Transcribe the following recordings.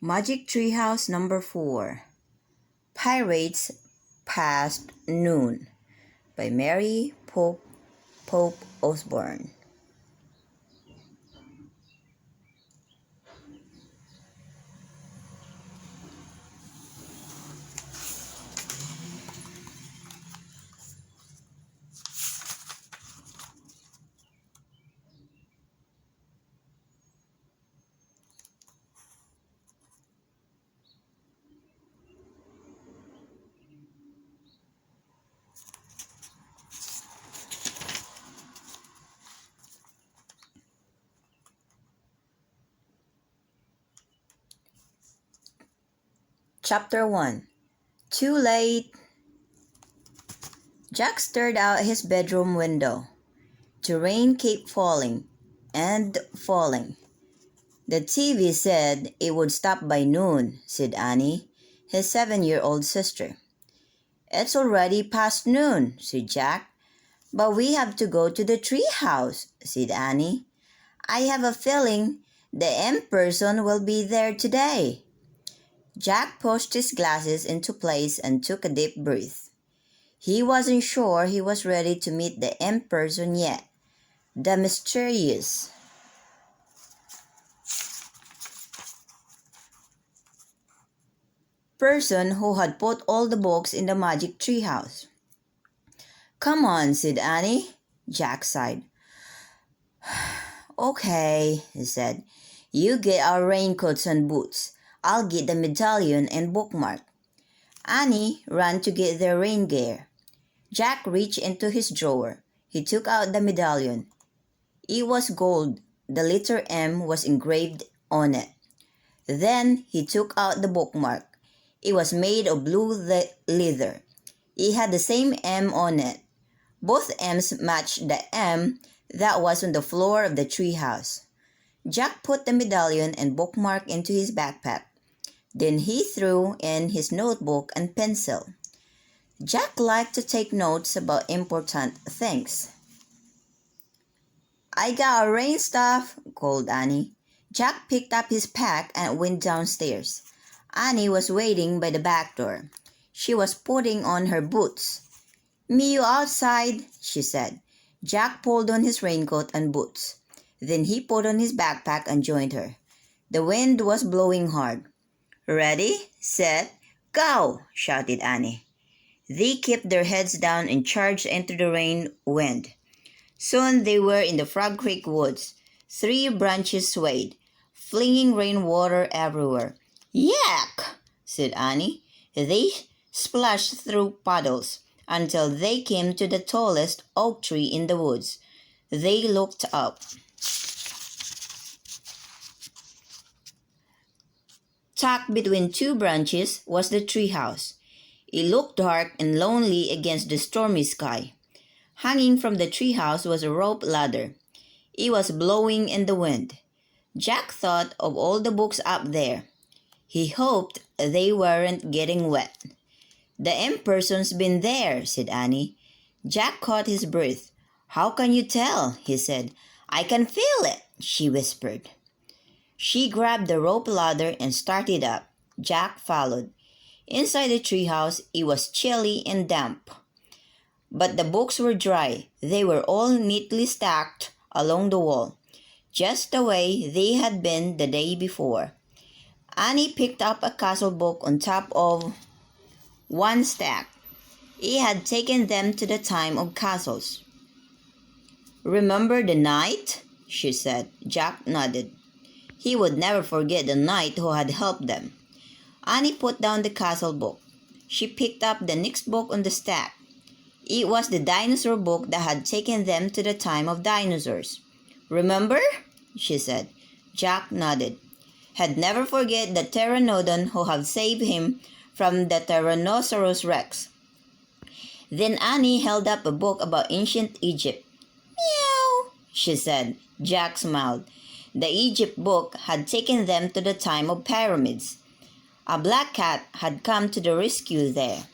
Magic Treehouse number 4. Pirates Past Noon by Mary Pope Osborne. Chapter 1. Too late. Jack stared out his bedroom window. The rain kept falling and falling. The TV said it would stop by noon, said Annie, his 7-year-old sister. It's already past noon, said Jack. But we have to go to the treehouse, said Annie. I have a feeling the M person will be there today. Jack pushed his glasses into place and took a deep breath. He wasn't sure he was ready to meet the M person yet. The mysterious person who had put all the books in the magic treehouse. Come on, said Annie. Jack sighed. Okay, he said. You get our raincoats and boots. I'll get the medallion and bookmark. Annie ran to get their rain gear. Jack reached into his drawer. He took out the medallion. It was gold. The letter M was engraved on it. Then he took out the bookmark. It was made of blue leather. It had the same M on it. Both M's matched the M that was on the floor of the treehouse. Jack put the medallion and bookmark into his backpack. Then he threw in his notebook and pencil. Jack liked to take notes about important things. I got our rain stuff, called Annie. Jack picked up his pack and went downstairs. Annie was waiting by the back door. She was putting on her boots. "Meet you outside," she said. Jack pulled on his raincoat and boots. Then he put on his backpack and joined her. The wind was blowing hard. "Ready, set, go!" shouted Annie. They kept their heads down and charged into the rain wind. Soon they were in the Frog Creek woods. 3 branches swayed, flinging rainwater everywhere. "Yuck!" said Annie. They splashed through puddles until they came to the tallest oak tree in the woods. They looked up. Tucked between 2 branches was the treehouse. It looked dark and lonely against the stormy sky. Hanging from the treehouse was a rope ladder. It was blowing in the wind. Jack thought of all the books up there. He hoped they weren't getting wet. "The M person's been there," said Annie. Jack caught his breath. "How can you tell?" he said. "I can feel it," she whispered. She grabbed the rope ladder and started up. Jack followed. Inside the treehouse, it was chilly and damp. But the books were dry. They were all neatly stacked along the wall, just the way they had been the day before. Annie picked up a castle book on top of one stack. It had taken them to the time of castles. "Remember the knight?" she said. Jack nodded. He would never forget the knight who had helped them. Annie put down the castle book. She picked up the next book on the stack. It was the dinosaur book that had taken them to the time of dinosaurs. "Remember?" she said. Jack nodded. Had never forget the pteranodon who had saved him from the Tyrannosaurus Rex. Then Annie held up a book about ancient Egypt. "Meow," she said. Jack smiled. The Egypt book had taken them to the time of pyramids. A black cat had come to the rescue there.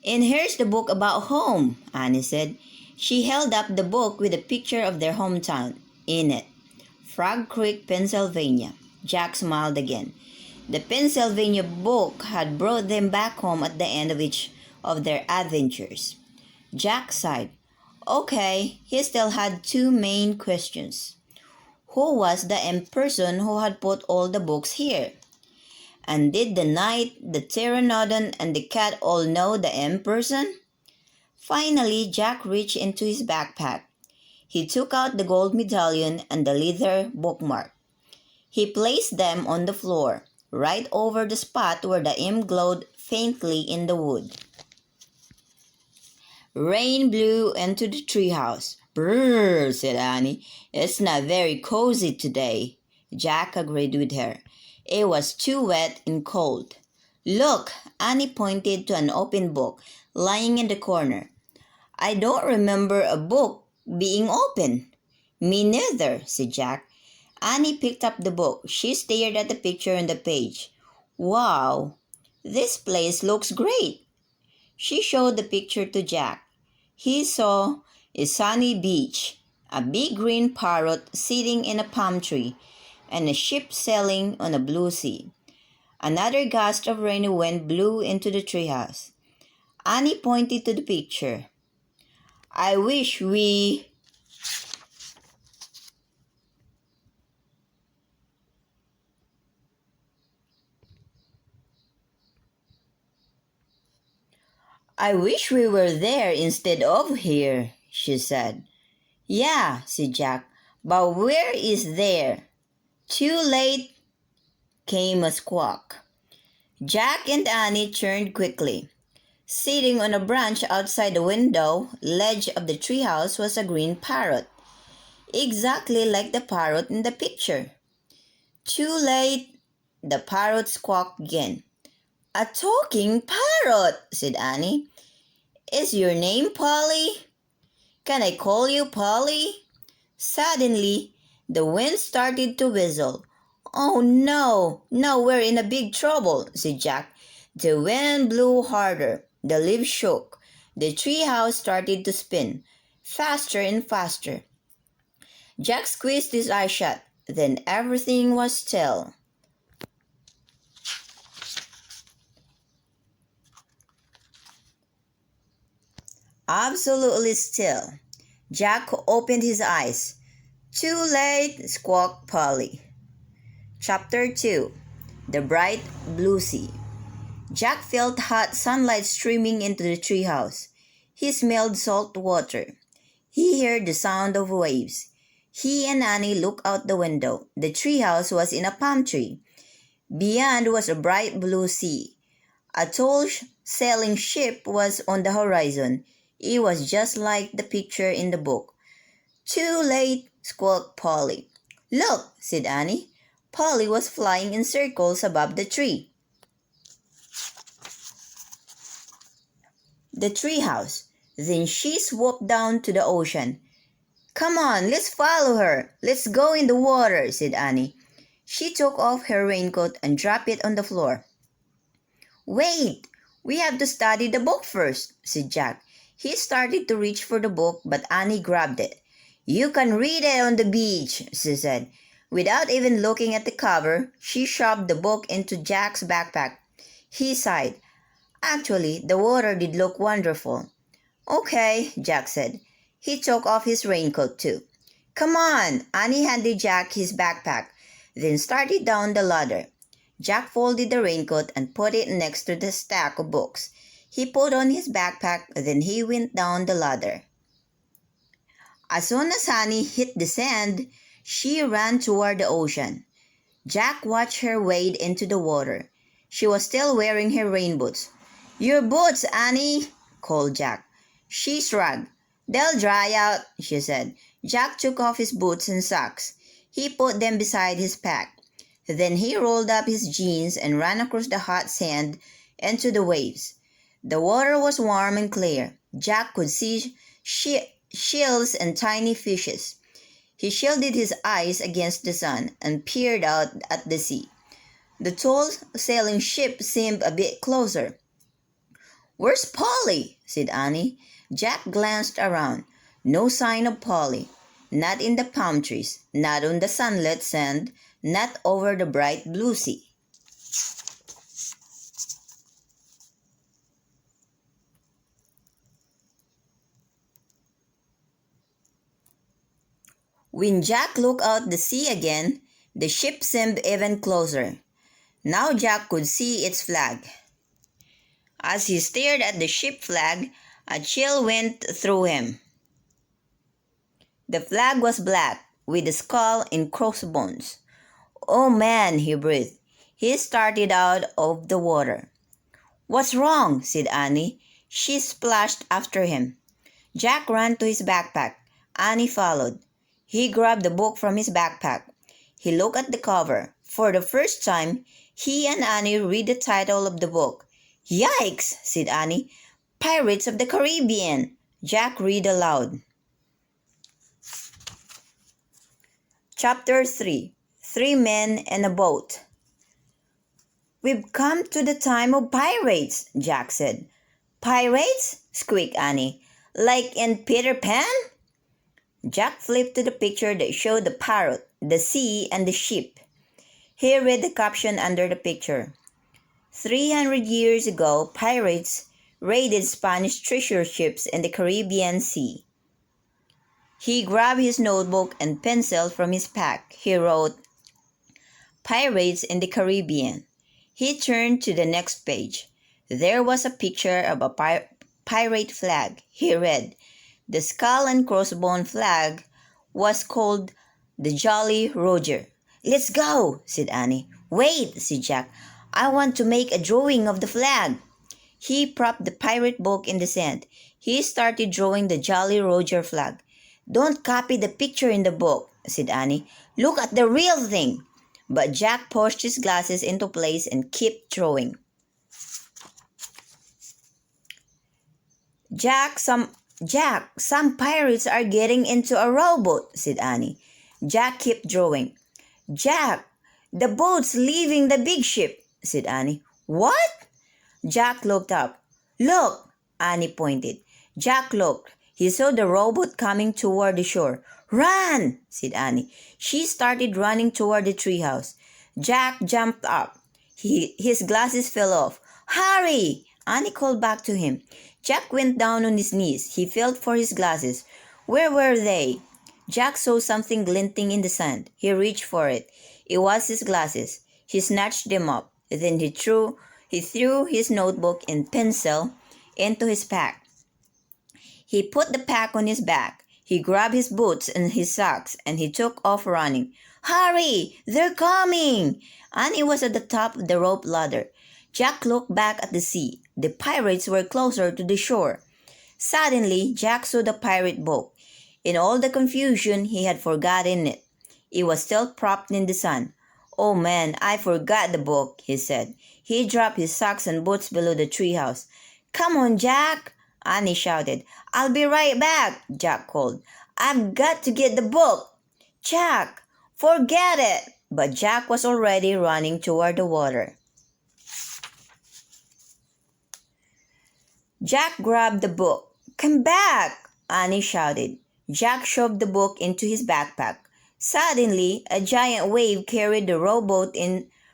"And here's the book about home," Annie said. She held up the book with a picture of their hometown in it. Frog Creek, Pennsylvania. Jack smiled again. The Pennsylvania book had brought them back home at the end of each of their adventures. Jack sighed. Okay, he still had two main questions. Who was the person who had put all the books here? And did the knight, the pteranodon, and the cat all know the person? Finally, Jack reached into his backpack. He took out the gold medallion and the leather bookmark. He placed them on the floor, right over the spot where the imp glowed faintly in the wood. Rain blew into the treehouse. Brrr, said Annie. It's not very cozy today. Jack agreed with her. It was too wet and cold. Look, Annie pointed to an open book lying in the corner. I don't remember a book being open. Me neither, said Jack. Annie picked up the book. She stared at the picture on the page. Wow, this place looks great. She showed the picture to Jack. He saw a sunny beach, a big green parrot sitting in a palm tree, and a ship sailing on a blue sea. Another gust of rainy wind blew into the treehouse. Annie pointed to the picture. I wish we were there instead of here, she said. Yeah, said Jack, but where is there? Too late, came a squawk. Jack and Annie turned quickly. Sitting on a branch outside the window ledge of the treehouse was a green parrot, exactly like the parrot in the picture. Too late, the parrot squawked again. A talking parrot, said Annie. Is your name Polly? Can I call you Polly? Suddenly, the wind started to whistle. Oh no, we're in a big trouble, said Jack. The wind blew harder. The leaves shook. The treehouse started to spin, faster and faster. Jack squeezed his eyes shut. Then everything was still. Absolutely still. Jack opened his eyes. Too late, squawked Polly. Chapter 2. The Bright Blue Sea. Jack felt hot sunlight streaming into the treehouse. He smelled salt water. He heard the sound of waves. He and Annie looked out the window. The treehouse was in a palm tree. Beyond was a bright blue sea. A tall sailing ship was on the horizon. It was just like the picture in the book. Too late, squawked Polly. Look, said Annie. Polly was flying in circles above the treehouse. Then she swooped down to the ocean. Come on, let's follow her. Let's go in the water, said Annie. She took off her raincoat and dropped it on the floor. Wait, we have to study the book first, said Jack. He started to reach for the book, but Annie grabbed it. You can read it on the beach, she said. Without even looking at the cover, she shoved the book into Jack's backpack. He sighed. Actually, the water did look wonderful. Okay, Jack said. He took off his raincoat too. Come on, Annie handed Jack his backpack, then started down the ladder. Jack folded the raincoat and put it next to the stack of books. He put on his backpack, then he went down the ladder. As soon as Annie hit the sand, she ran toward the ocean. Jack watched her wade into the water. She was still wearing her rain boots. Your boots, Annie, called Jack. She shrugged. They'll dry out, she said. Jack took off his boots and socks. He put them beside his pack. Then he rolled up his jeans and ran across the hot sand into the waves. The water was warm and clear. Jack could see shells and tiny fishes. He shielded his eyes against the sun and peered out at the sea. The tall sailing ship seemed a bit closer. Where's Polly? Said Annie. Jack glanced around. No sign of Polly. not in the palm trees, not on the sunlit sand, not over the bright blue sea. When Jack looked out the sea again, the ship seemed even closer. Now Jack could see its flag. As he stared at the ship flag, a chill went through him. The flag was black, with a skull and crossbones. "Oh man," he breathed. He started out of the water. "What's wrong?" said Annie. She splashed after him. Jack ran to his backpack. Annie followed. He grabbed the book from his backpack. He looked at the cover. For the first time, he and Annie read the title of the book. "Yikes," said Annie. "Pirates of the Caribbean." Jack read aloud. Chapter 3. 3 Men and a Boat. "We've come to the time of pirates," Jack said. "Pirates?" squeaked Annie. "Like in Peter Pan?" Jack flipped to the picture that showed the parrot, the sea, and the ship. He read the caption under the picture. 300 years ago, pirates raided Spanish treasure ships in the Caribbean Sea. He grabbed his notebook and pencil from his pack. He wrote, "Pirates in the Caribbean." He turned to the next page. There was a picture of a pirate flag. He read, "The skull and crossbone flag was called the Jolly Roger." "Let's go," said Annie. "Wait," said Jack. "I want to make a drawing of the flag." He propped the pirate book in the sand. He started drawing the Jolly Roger flag. "Don't copy the picture in the book," said Annie. "Look at the real thing." But Jack pushed his glasses into place and kept drawing. Jack, some pirates are getting into a rowboat," said Annie. Jack kept drawing. "Jack, the boat's leaving the big ship," said Annie. "What?" Jack looked up. "Look," Annie pointed. Jack looked. He saw the rowboat coming toward the shore. "Run!" said Annie. She started running toward the treehouse. Jack jumped up. His glasses fell off. "Hurry!" Annie called back to him. Jack went down on his knees. He felt for his glasses. Where were they? Jack saw something glinting in the sand. He reached for it. It was his glasses. He snatched them up. Then he threw his notebook and pencil into his pack. He put the pack on his back. He grabbed his boots and his socks, and he took off running. "Hurry! They're coming!" Annie was at the top of the rope ladder. Jack looked back at the sea. The pirates were closer to the shore. Suddenly, Jack saw the pirate boat. In all the confusion, he had forgotten it. It was still propped in the sun. "Oh man, I forgot the book," he said. He dropped his socks and boots below the treehouse. "Come on, Jack!" Annie shouted. "I'll be right back," Jack called. "I've got to get the book." "Jack, forget it!" But Jack was already running toward the water. Jack grabbed the book. "Come back!" Annie shouted. Jack shoved the book into his backpack. Suddenly, a giant wave carried the rowboat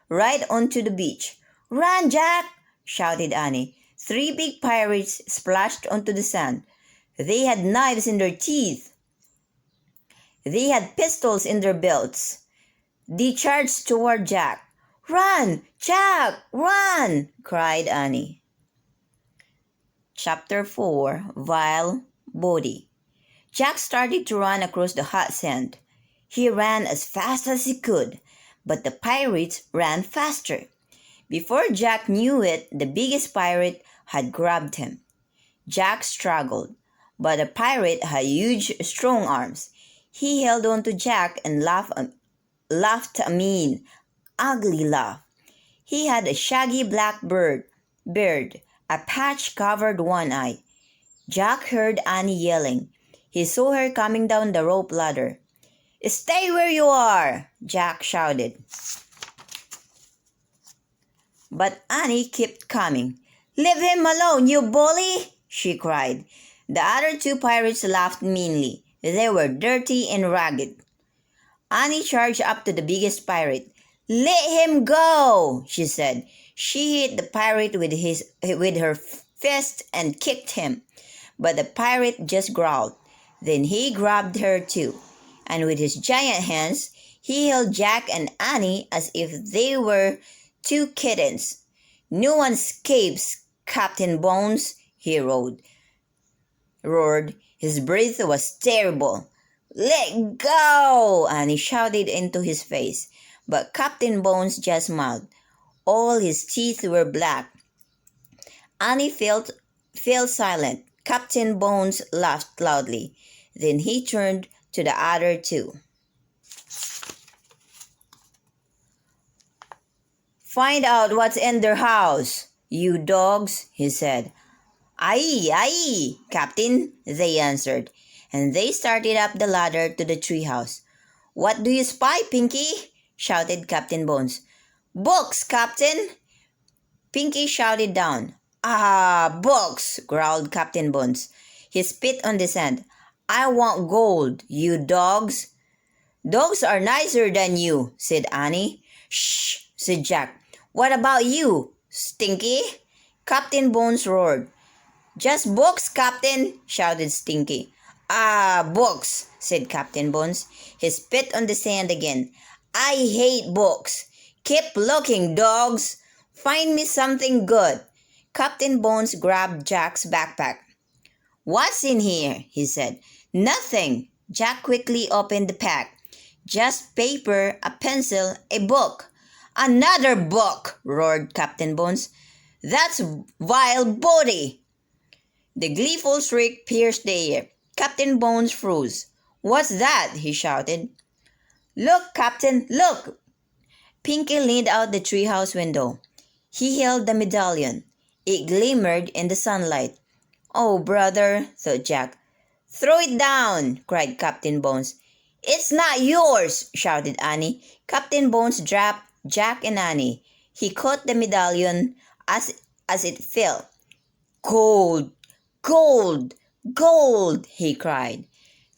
right onto the beach. "Run, Jack!" shouted Annie. 3 big pirates splashed onto the sand. They had knives in their teeth. They had pistols in their belts. They charged toward Jack. "Run, Jack, run!" cried Annie. Chapter 4. Vile Body. Jack started to run across the hot sand. He ran as fast as he could, but the pirates ran faster. Before Jack knew it, the biggest pirate had grabbed him. Jack struggled, but the pirate had huge, strong arms. He held on to Jack and laughed a mean, ugly laugh. He had a shaggy black beard, a patch covered one eye. Jack heard Annie yelling. He saw her coming down the rope ladder. "Stay where you are!" Jack shouted. But Annie kept coming. "Leave him alone, you bully!" she cried. The other 2 pirates laughed meanly. They were dirty and ragged. Annie charged up to the biggest pirate. "Let him go," she said. She hit the pirate with her fist and kicked him. But the pirate just growled. Then he grabbed her too, and with his giant hands, he held Jack and Annie as if they were two kittens. "No one escapes, Captain Bones," he roared. His breath was terrible. "Let go!" Annie shouted into his face. But Captain Bones just smiled. All his teeth were black. Annie fell silent. Captain Bones laughed loudly. Then he turned to the other two. "Find out what's in their house, you dogs," he said. "Aye, aye, Captain," they answered, and they started up the ladder to the treehouse. "What do you spy, Pinky?" shouted Captain Bones. "Books, Captain," Pinky shouted down. "Ah, books," growled Captain Bones. He spit on the sand. "I want gold, you dogs." "Dogs are nicer than you," said Annie. "Shh," said Jack. "What about you, Stinky?" Captain Bones roared. "Just books, Captain," shouted Stinky. "Ah, books," said Captain Bones. He spit on the sand again. "I hate books. Keep looking, dogs. Find me something good." Captain Bones grabbed Jack's backpack. "What's in here?" he said. "Nothing." Jack quickly opened the pack. "Just paper, a pencil, a book." "Another book!" roared Captain Bones. "That's vile booty!" The gleeful shriek pierced the air. Captain Bones froze. "What's that?" he shouted. "Look, Captain, look!" Pinky leaned out the treehouse window. He held the medallion. It glimmered in the sunlight. "Oh, brother," thought Jack. "Throw it down!" cried Captain Bones. "It's not yours!" shouted Annie. Captain Bones dropped Jack and Annie. He caught the medallion as it fell. "Gold! Gold! Gold!" he cried.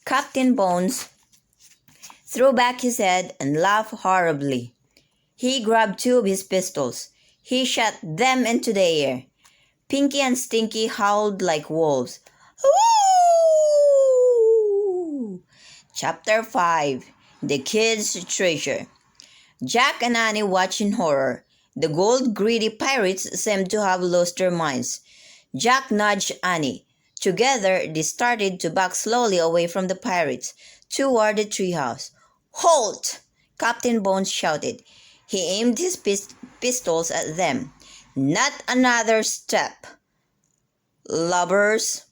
Captain Bones threw back his head and laughed horribly. He grabbed two of his pistols. He shot them into the air. Pinky and Stinky howled like wolves. Woo! Chapter 5. The Kid's Treasure. Jack and Annie watched in horror. The gold-greedy pirates seemed to have lost their minds. Jack nudged Annie. Together, they started to back slowly away from the pirates, toward the treehouse. "Halt!" Captain Bones shouted. He aimed his pistols at them. "Not another step, lubbers!"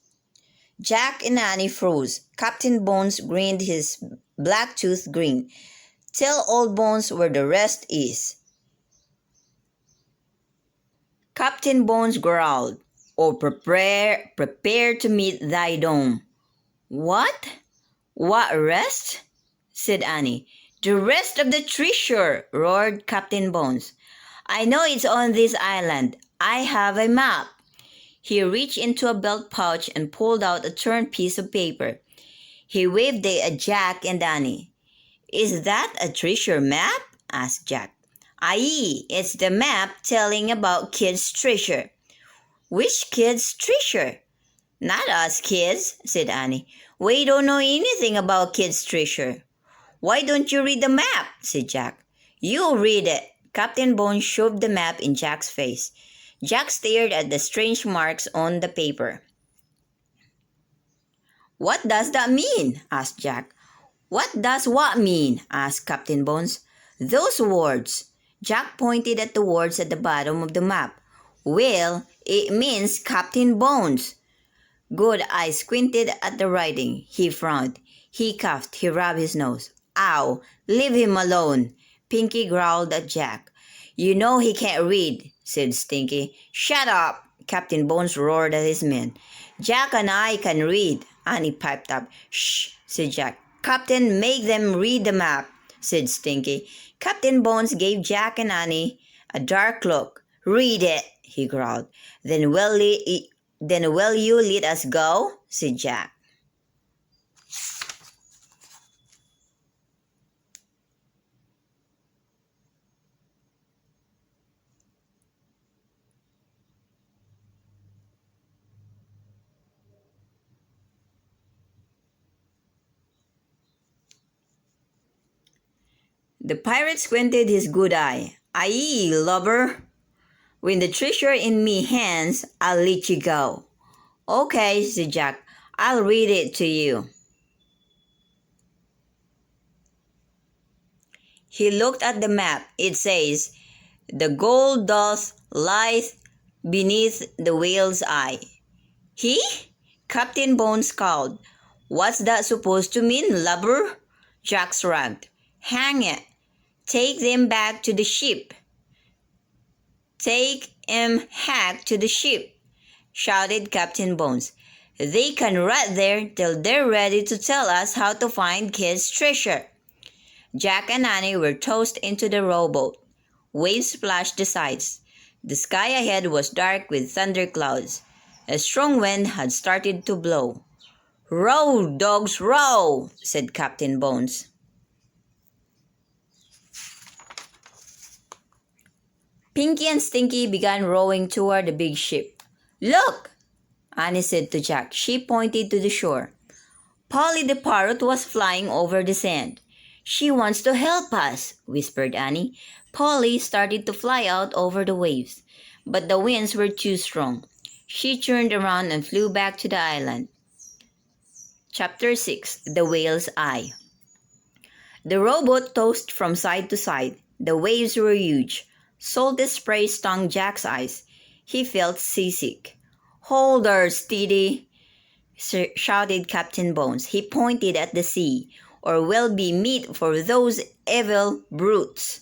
Jack and Annie froze. Captain Bones grinned his black-toothed grin. "Tell old Bones where the rest is." Captain Bones growled. "Oh, prepare to meet thy doom." "What? What rest?" said Annie. "The rest of the treasure," roared Captain Bones. "I know it's on this island. I have a map." He reached into a belt pouch and pulled out a torn piece of paper. He waved it at Jack and Annie. "Is that a treasure map?" asked Jack. "Aye, it's the map telling about Kid's treasure." "Which Kid's treasure?" "Not us kids," said Annie. "We don't know anything about Kid's treasure." "Why don't you read the map?" said Jack. "You read it." Captain Bones shoved the map in Jack's face. Jack stared at the strange marks on the paper. "What does that mean?" asked Jack. "What does what mean?" asked Captain Bones. "Those words." Jack pointed at the words at the bottom of the map. "Well, it means Captain Bones." Good Eye squinted at the writing. He frowned. He coughed. He rubbed his nose. "Ow! Leave him alone." Pinky growled at Jack. "You know he can't read," said Stinky. "Shut up!" Captain Bones roared at his men. "Jack and I can read," Annie piped up. "Shh," said Jack. "Captain, make them read the map," said Stinky. Captain Bones gave Jack and Annie a dark look. "Read it," he growled. Then will you let us go?" said Jack. The pirate squinted his good eye. "Aye, lubber. When the treasure in me hands, I'll let you go." "Okay," said Jack. "I'll read it to you." He looked at the map. It says, "The gold doth lieth beneath the whale's eye." "He?" Captain Bones scowled. "What's that supposed to mean, lubber?" Jack shrugged. "Hang it. Take them back to the ship." "Take 'em hack to the ship," shouted Captain Bones. "They can rot there till they're ready to tell us how to find Kid's treasure." Jack and Annie were tossed into the rowboat. Waves splashed the sides. The sky ahead was dark with thunderclouds. A strong wind had started to blow. "Row, dogs, row," said Captain Bones. Pinky and Stinky began rowing toward the big ship. "Look," Annie said to Jack. She pointed to the shore. Polly the parrot was flying over the sand. "She wants to help us," whispered Annie. Polly started to fly out over the waves, but the winds were too strong. She turned around and flew back to the island. Chapter 6. The Whale's Eye. The rowboat tossed from side to side. The waves were huge. Salty spray stung Jack's eyes. He felt seasick. "Hold her steady," shouted Captain Bones. He pointed at the sea. "Or we'll be meat for those evil brutes."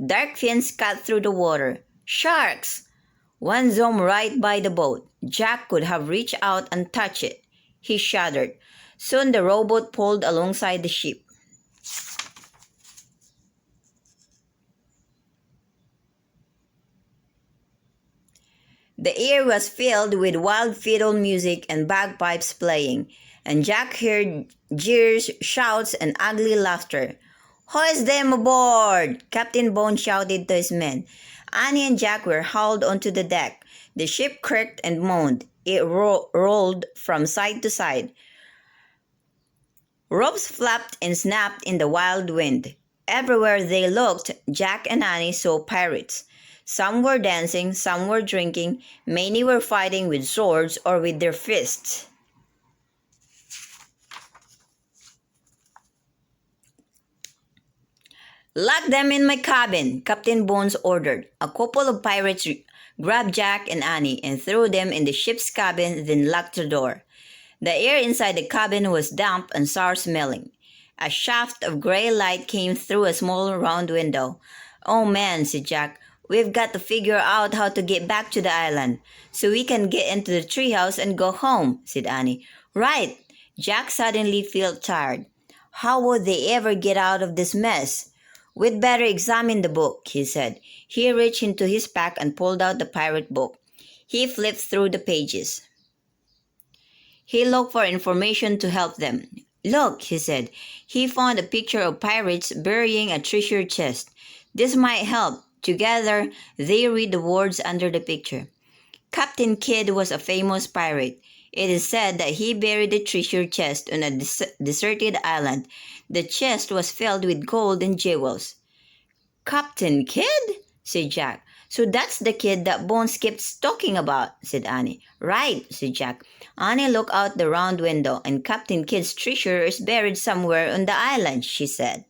Dark fins cut through the water. "Sharks!" One zoomed right by the boat. Jack could have reached out and touched it. He shuddered. Soon the rowboat pulled alongside the ship. The air was filled with wild fiddle music and bagpipes playing, and Jack heard jeers, shouts, and ugly laughter. "Hoist them aboard!" Captain Bone shouted to his men. Annie and Jack were hauled onto the deck. The ship creaked and moaned. It rolled from side to side. Ropes flapped and snapped in the wild wind. Everywhere they looked, Jack and Annie saw pirates. Some were dancing, some were drinking, many were fighting with swords or with their fists. "Lock them in my cabin," Captain Bones ordered. A couple of pirates grabbed Jack and Annie and threw them in the ship's cabin, then locked the door. The air inside the cabin was damp and sour-smelling. A shaft of gray light came through a small round window. "Oh man," said Jack, "we've got to figure out how to get back to the island, so we can get into the treehouse and go home," said Annie. "Right." Jack suddenly felt tired. How would they ever get out of this mess? "We'd better examine the book," he said. He reached into his pack and pulled out the pirate book. He flipped through the pages. He looked for information to help them. "Look," he said. He found a picture of pirates burying a treasure chest. "This might help." Together, they read the words under the picture. Captain Kidd was a famous pirate. It is said that he buried the treasure chest on a deserted island. The chest was filled with gold and jewels. "Captain Kidd?" said Jack. "So that's the kid that Bones keeps talking about," said Annie. "Right," said Jack. Annie looked out the round window. "And Captain Kidd's treasure is buried somewhere on the island," she said.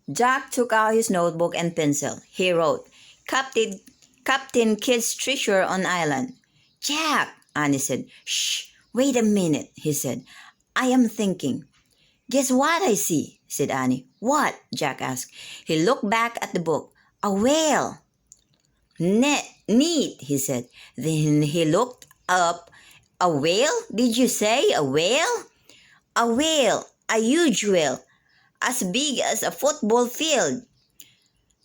Jack took out his notebook and pencil. He wrote, Captain Kidd's treasure on island." "Jack," Annie said. "Shh, wait a minute," he said. "I am thinking." "Guess what I see?" said Annie. "What?" Jack asked. He looked back at the book. "A whale." "Neat," he said. Then he looked up. "A whale? Did you say a whale?" "A whale, a huge whale, as big as a football field."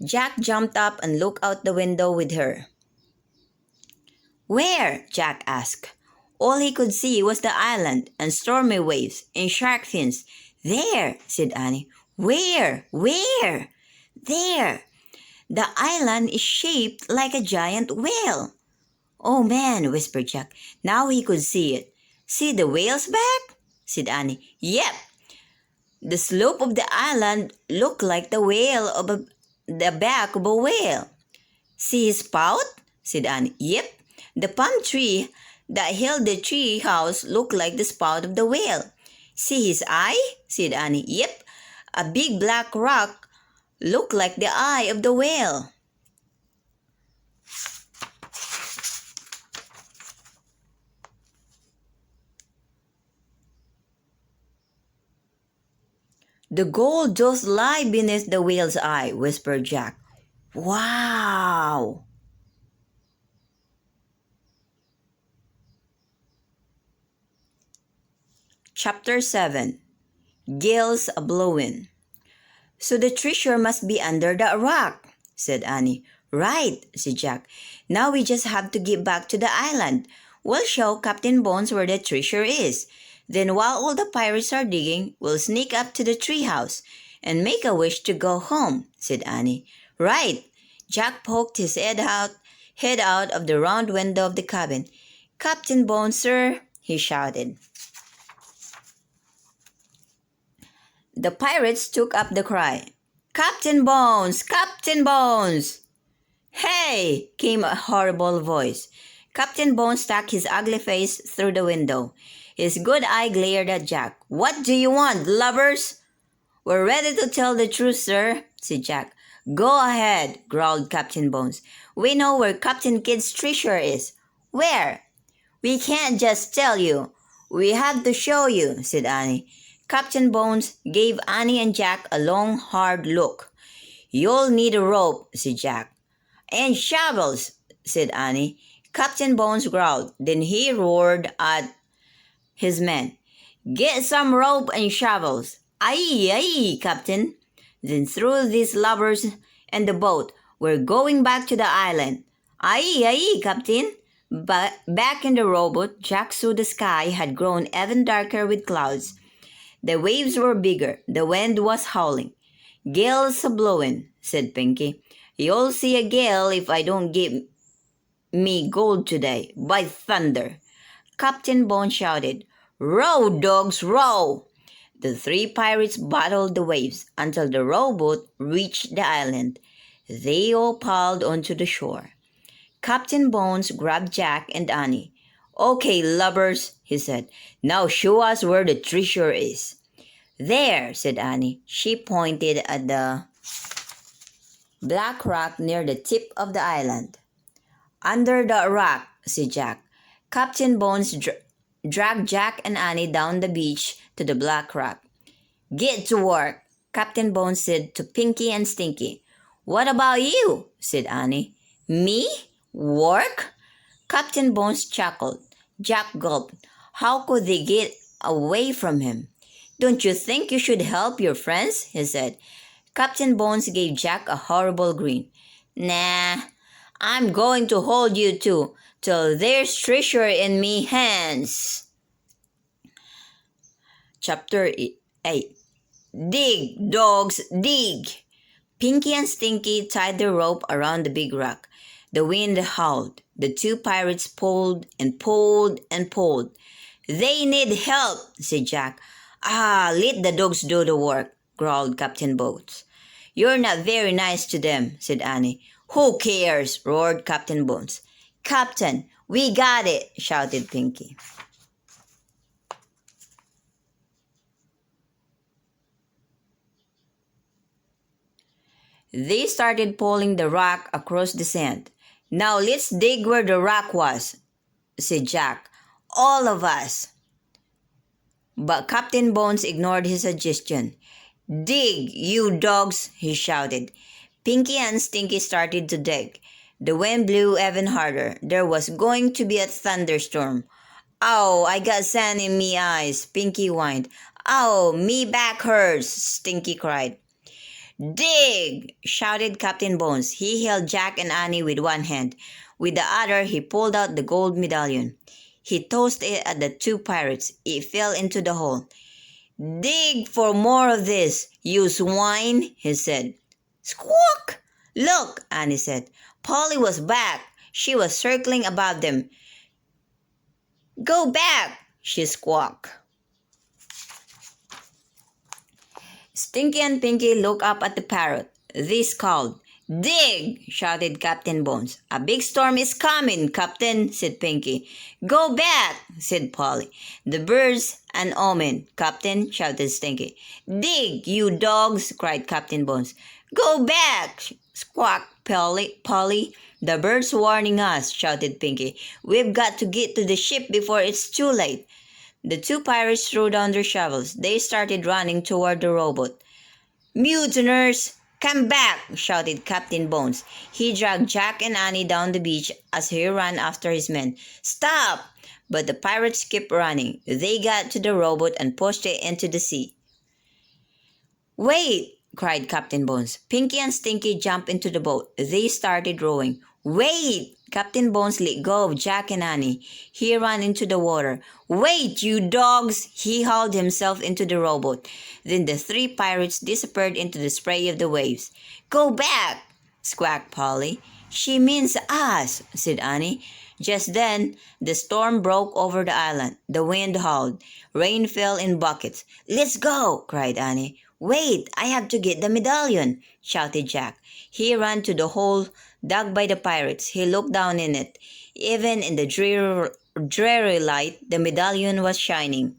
Jack jumped up and looked out the window with her. "Where?" Jack asked. All he could see was the island and stormy waves and shark fins. "There," said Annie. "Where? Where?" "There. The island is shaped like a giant whale." "Oh man," whispered Jack. Now he could see it. "See the whale's back?" said Annie. "Yep." The slope of the island looked like the back of a whale. See his spout? Said Annie. Yep. The palm tree that held the tree house looked like the spout of the whale. See his eye? Said Annie. Yep. A big black rock looked like the eye of the whale. The gold does lie beneath the whale's eye, whispered Jack. Wow! Chapter 7. Gales a-blowin'. So the treasure must be under that rock, said Annie. Right, said Jack. Now we just have to get back to the island. We'll show Captain Bones where the treasure is. Then while all the pirates are digging, we'll sneak up to the treehouse and make a wish to go home, said Annie. Right. Jack poked his head out of the round window of the cabin. Captain Bones, sir, he shouted. The pirates took up the cry. Captain Bones! Captain Bones! Hey! Came a horrible voice. Captain Bones stuck his ugly face through the window. His good eye glared at Jack. What do you want, lubbers? We're ready to tell the truth, sir, said Jack. Go ahead, growled Captain Bones. We know where Captain Kidd's treasure is. Where? We can't just tell you. We have to show you, said Annie. Captain Bones gave Annie and Jack a long, hard look. You'll need a rope, said Jack. And shovels, said Annie. Captain Bones growled. Then he roared at his men. Get some rope and shovels. Aye, aye, Captain. Then through these lubbers and the boat. We're going back to the island. Aye, aye, Captain. But back in the rowboat, Jack saw the sky had grown even darker with clouds. The waves were bigger. The wind was howling. Gales a-blowin', said Pinky. You'll see a gale if I don't give me gold today. By thunder. Captain Bones shouted, Row, dogs, row! The three pirates battled the waves until the rowboat reached the island. They all piled onto the shore. Captain Bones grabbed Jack and Annie. Okay, lubbers, he said. Now show us where the treasure is. There, said Annie. She pointed at the black rock near the tip of the island. Under the rock, said Jack. Captain Bones dragged Jack and Annie down the beach to the black rock. Get to work, Captain Bones said to Pinky and Stinky. What about you? Said Annie. Me? Work? Captain Bones chuckled. Jack gulped. How could they get away from him? Don't you think you should help your friends? He said. Captain Bones gave Jack a horrible grin. Nah, I'm going to hold you two till there's treasure in me hands. Chapter 8. Dig, dogs, dig! Pinky and Stinky tied the rope around the big rock. The wind howled. The two pirates pulled and pulled and pulled. They need help, said Jack. Let the dogs do the work, growled Captain Bones. You're not very nice to them, said Annie. Who cares? Roared Captain Bones. Captain, we got it, shouted Pinky. They started pulling the rock across the sand. Now let's dig where the rock was, said Jack. All of us. But Captain Bones ignored his suggestion. Dig, you dogs, he shouted. Pinky and Stinky started to dig. The wind blew even harder. There was going to be a thunderstorm. Ow, I got sand in me eyes, Pinky whined. Ow, me back hurts, Stinky cried. Dig! Shouted Captain Bones. He held Jack and Annie with one hand. With the other, he pulled out the gold medallion. He tossed it at the two pirates. It fell into the hole. Dig for more of this, you swine, he said. Squawk! Look, Annie said. Polly was back. She was circling above them. Go back, she squawked. Stinky and Pinky looked up at the parrot. This called. "Dig!" shouted Captain Bones. "A big storm is coming, Captain," said Pinky. "Go back," said Polly. "The birds an omen, Captain," shouted Stinky. "Dig, you dogs!" cried Captain Bones. "Go back!" squawked Polly. "The birds warning us," shouted Pinky. "We've got to get to the ship before it's too late." The two pirates threw down their shovels. They started running toward the rowboat. "Mutineers, come back!" shouted Captain Bones. He dragged Jack and Annie down the beach as he ran after his men. "Stop!" But the pirates kept running. They got to the rowboat and pushed it into the sea. "Wait!" cried Captain Bones. Pinky and Stinky jumped into the boat. They started rowing. "Wait!" Captain Bones let go of Jack and Annie. He ran into the water. "Wait, you dogs!" He hauled himself into the rowboat. Then the three pirates disappeared into the spray of the waves. "Go back!" squawked Polly. "She means us," said Annie. Just then, the storm broke over the island. The wind howled. Rain fell in buckets. "Let's go!" cried Annie. "Wait, I have to get the medallion!" shouted Jack. He ran to the hole dug by the pirates. He looked down in it. Even in the dreary light, the medallion was shining.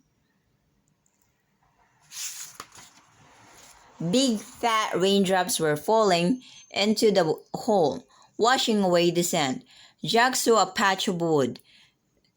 Big fat raindrops were falling into the hole, washing away the sand. Jack saw a patch of wood.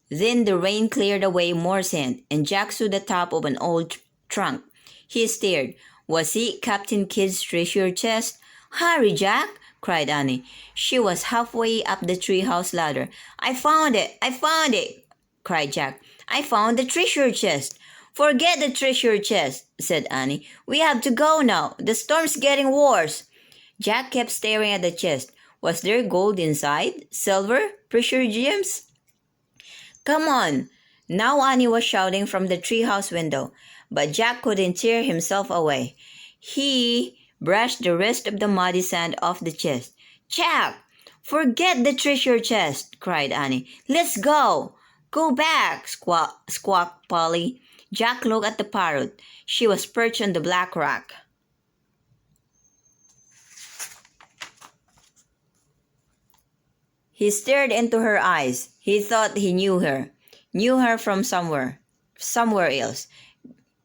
Then the rain cleared away more sand, and Jack saw the top of an old trunk. He stared. Was it Captain Kidd's treasure chest? "Hurry, Jack!" cried Annie. She was halfway up the treehouse ladder. "I found it! I found it!" cried Jack. "I found the treasure chest!" "Forget the treasure chest," said Annie. "We have to go now. The storm's getting worse." Jack kept staring at the chest. Was there gold inside? Silver? Precious gems? "Come on!" Now Annie was shouting from the treehouse window, but Jack couldn't tear himself away. He brushed the rest of the muddy sand off the chest. "Jack, forget the treasure chest!" cried Annie. "Let's go!" "Go back!" squawked Polly. Jack looked at the parrot. She was perched on the black rock. He stared into her eyes. He thought he knew her from somewhere else.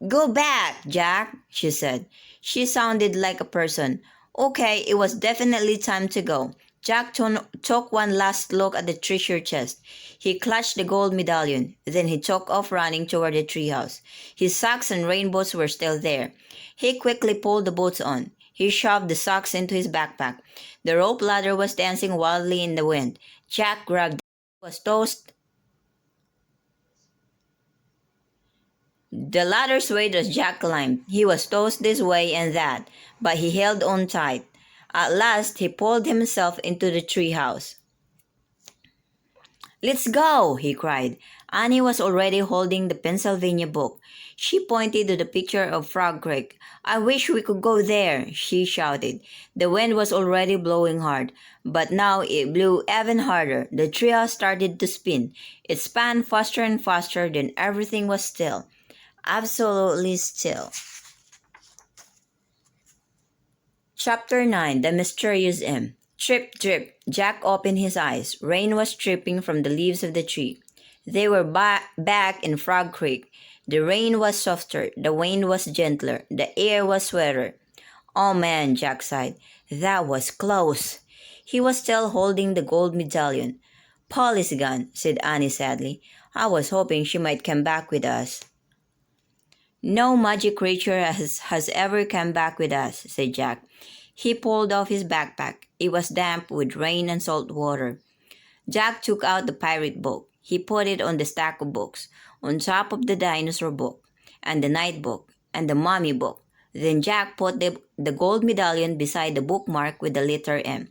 "Go back, Jack," she said. She sounded like a person. Okay, it was definitely time to go. Jack took one last look at the treasure chest. He clutched the gold medallion. Then he took off running toward the treehouse. His socks and rainbows were still there. He quickly pulled the boots on. He shoved the socks into his backpack. The rope ladder was dancing wildly in the wind. Jack grabbed it. It was tossed. The ladder swayed as Jack climbed. He was tossed this way and that, but he held on tight. At last, he pulled himself into the treehouse. "Let's go!" he cried. Annie was already holding the Pennsylvania book. She pointed to the picture of Frog Creek. "I wish we could go there," she shouted. The wind was already blowing hard, but now it blew even harder. The treehouse started to spin. It spun faster and faster, then everything was still. Absolutely still. Chapter 9. The Mysterious M. Trip, trip. Jack opened his eyes. Rain was dripping from the leaves of the tree. They were back in Frog Creek. The rain was softer. The wind was gentler. The air was wetter. "Oh man," Jack sighed. "That was close." He was still holding the gold medallion. "Polly's gone," said Annie sadly. "I was hoping she might come back with us." "No magic creature has ever come back with us," said Jack. He pulled off his backpack. It was damp with rain and salt water. Jack took out the pirate book. He put it on the stack of books, on top of the dinosaur book, and the night book, and the mummy book. Then Jack put the gold medallion beside the bookmark with the letter M.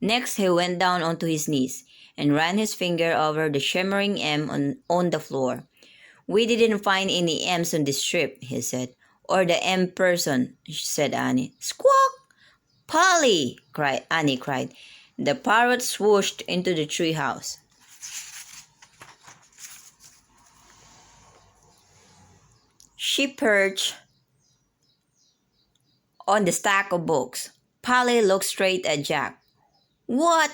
Next, he went down onto his knees and ran his finger over the shimmering M on the floor. "We didn't find any M's on this trip," he said. "Or the M person," said Annie. "Squawk! Polly!" Annie cried. The parrot swooshed into the treehouse. She perched on the stack of books. Polly looked straight at Jack. What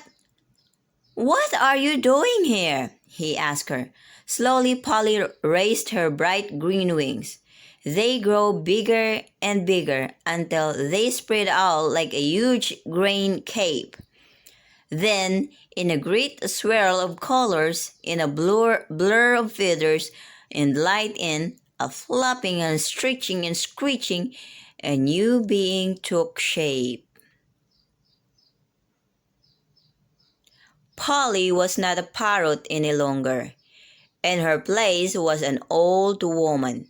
are you doing here? He asked her. Slowly, Polly raised her bright green wings. They grow bigger and bigger until they spread out like a huge green cape. Then, in a great swirl of colors, in a blur of feathers and light in, a flapping and stretching and screeching, a new being took shape. Polly was not a parrot any longer. In her place was an old woman.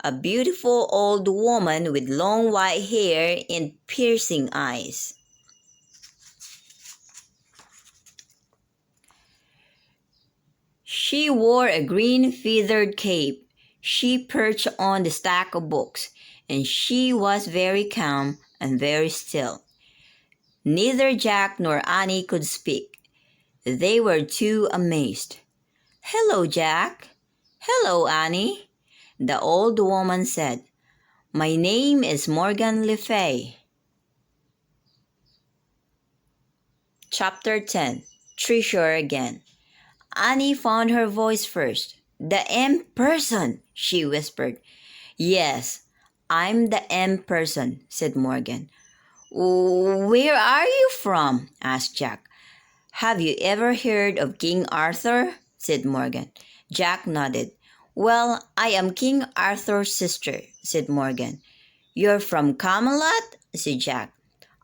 A beautiful old woman with long white hair and piercing eyes. She wore a green feathered cape. She perched on the stack of books, and she was very calm and very still. Neither Jack nor Annie could speak. They were too amazed. "Hello, Jack." "Hello, Annie," the old woman said. "My name is Morgan Le Fay." Chapter 10. Treasure Again. Annie found her voice first. "The M person," she whispered. "Yes, I'm the M person," said Morgan. "Where are you from?" asked Jack. "Have you ever heard of King Arthur?" said Morgan. Jack nodded. "Well, I am King Arthur's sister," said Morgan. "You're from Camelot?" said Jack.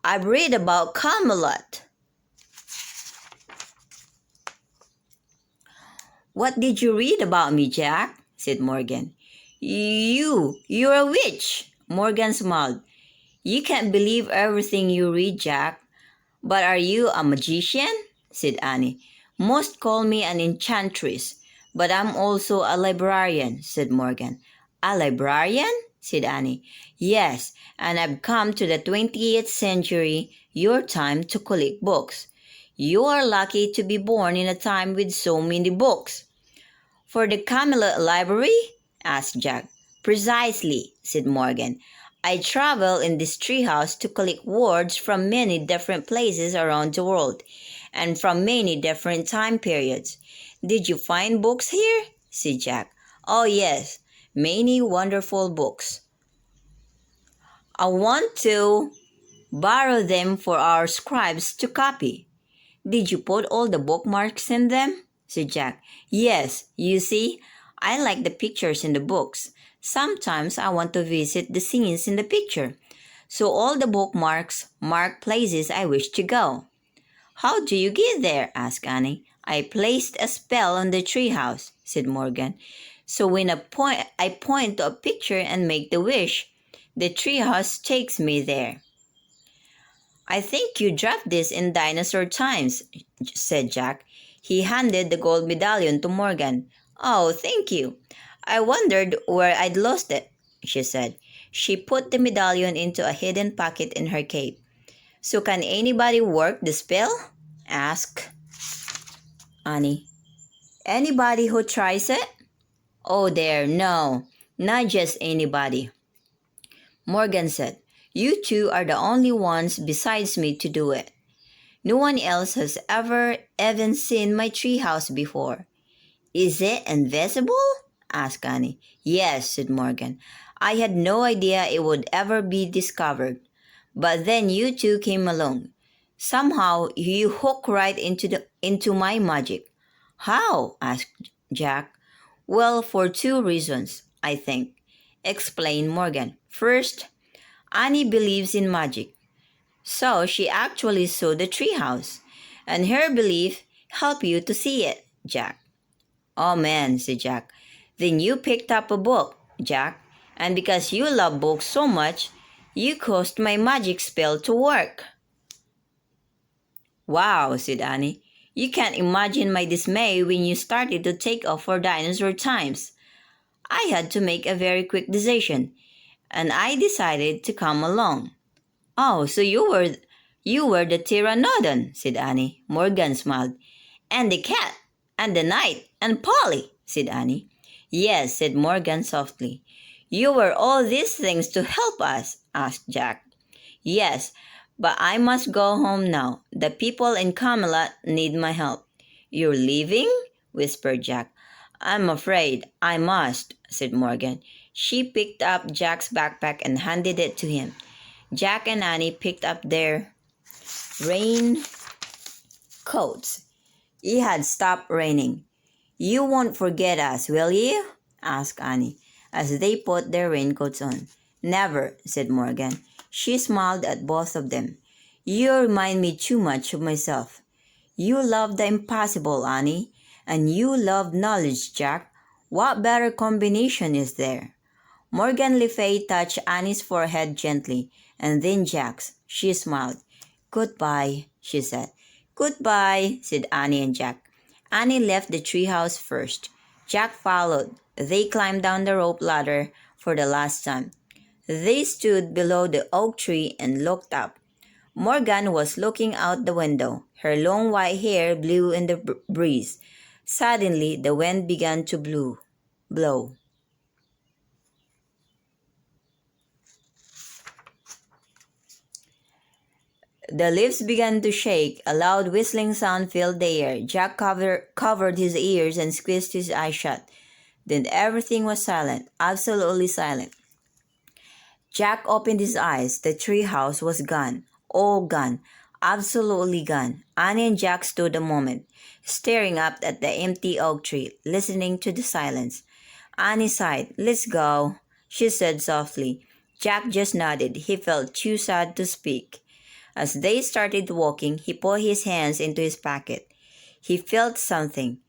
"I've read about Camelot." "What did you read about me, Jack?" said Morgan. You're a witch." Morgan smiled. "You can't believe everything you read, Jack." "But are you a magician?" said Annie. "Most call me an enchantress, but I'm also a librarian," said Morgan. "A librarian?" said Annie. "Yes, and I've come to the 20th century, your time, to collect books. You are lucky to be born in a time with so many books." "For the Camelot Library?" asked Jack. "Precisely," said Morgan. "I travel in this treehouse to collect words from many different places around the world, and from many different time periods." "Did you find books here?" said Jack. "Oh, yes, many wonderful books. I want to borrow them for our scribes to copy." "Did you put all the bookmarks in them?" said Jack. "Yes, you see, I like the pictures in the books. Sometimes I want to visit the scenes in the picture, so all the bookmarks mark places I wish to go." "How do you get there?" asked Annie. "I placed a spell on the treehouse," said Morgan. "So when I point to a picture and make the wish, the treehouse takes me there." "I think you dropped this in dinosaur times," said Jack. He handed the gold medallion to Morgan. "Oh, thank you. I wondered where I'd lost it," she said. She put the medallion into a hidden pocket in her cape. "So can anybody work the spell?" asked Annie. "Anybody who tries it?" "Oh, there, no, not just anybody," Morgan said. "You two are the only ones besides me to do it. No one else has ever even seen my treehouse before." "Is it invisible?" asked Annie. "Yes," said Morgan. "I had no idea it would ever be discovered. But then you two came along. Somehow you hooked right into my magic." "How?" asked Jack. "Well, for two reasons, I think," explained Morgan. "First, Annie believes in magic, so she actually saw the treehouse, and her belief helped you to see it, Jack." "Oh man," said Jack. "Then you picked up a book, Jack, and because you love books so much, you caused my magic spell to work." "Wow," said Annie. "You can't imagine my dismay when you started to take off for dinosaur times. I had to make a very quick decision, and I decided to come along." "Oh, so you were the pteranodon," said Annie. Morgan smiled. "And the cat, and the knight, and Polly," said Annie. "Yes," said Morgan softly. "You were all these things to help us?" asked Jack. Yes, but I must go home now. The people in Camelot need my help. You're leaving? Whispered Jack. I'm afraid I must, said Morgan. She picked up Jack's backpack and handed it to him. Jack and Annie picked up their rain coats. It had stopped raining. You won't forget us, will you? Asked Annie, as they put their raincoats on. Never, said Morgan. She smiled at both of them. You remind me too much of myself. You love the impossible, Annie, and you love knowledge, Jack. What better combination is there? Morgan Le Fay touched Annie's forehead gently, and then Jack's. She smiled. Goodbye, she said. Goodbye, said Annie and Jack. Annie left the treehouse first. Jack followed. They climbed down the rope ladder for the last time. They stood below the oak tree and looked up. Morgan was looking out the window. Her long white hair blew in the breeze. Suddenly, the wind began to blow. The leaves began to shake. A loud whistling sound filled the air. Jack covered his ears and squeezed his eyes shut. Then everything was silent, absolutely silent. Jack opened his eyes. The treehouse was gone. All gone. Absolutely gone. Annie and Jack stood a moment, staring up at the empty oak tree, listening to the silence. Annie sighed. Let's go, she said softly. Jack just nodded. He felt too sad to speak. As they started walking, he put his hands into his pocket. He felt something.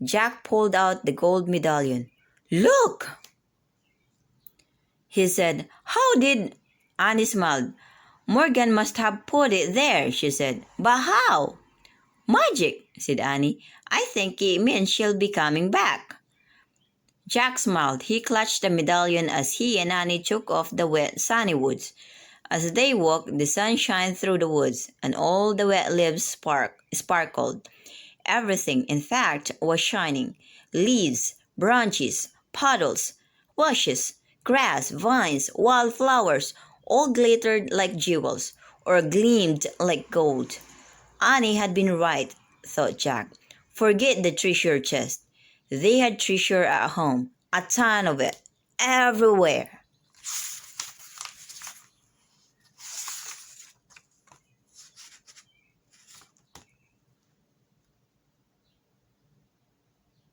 Jack pulled out the gold medallion. Look, he said. How did... Annie smiled. Morgan must have put it there, she said. But how? Magic, said Annie. I think it means she'll be coming back. Jack smiled. He clutched the medallion as he and Annie took off the wet, sunny woods. As they walked, the sun shined through the woods, and all the wet leaves sparkled. Everything, in fact, was shining. Leaves, branches, puddles, bushes, grass, vines, wildflowers, all glittered like jewels, or gleamed like gold. Annie had been right, thought Jack. Forget the treasure chest. They had treasure at home, a ton of it, everywhere.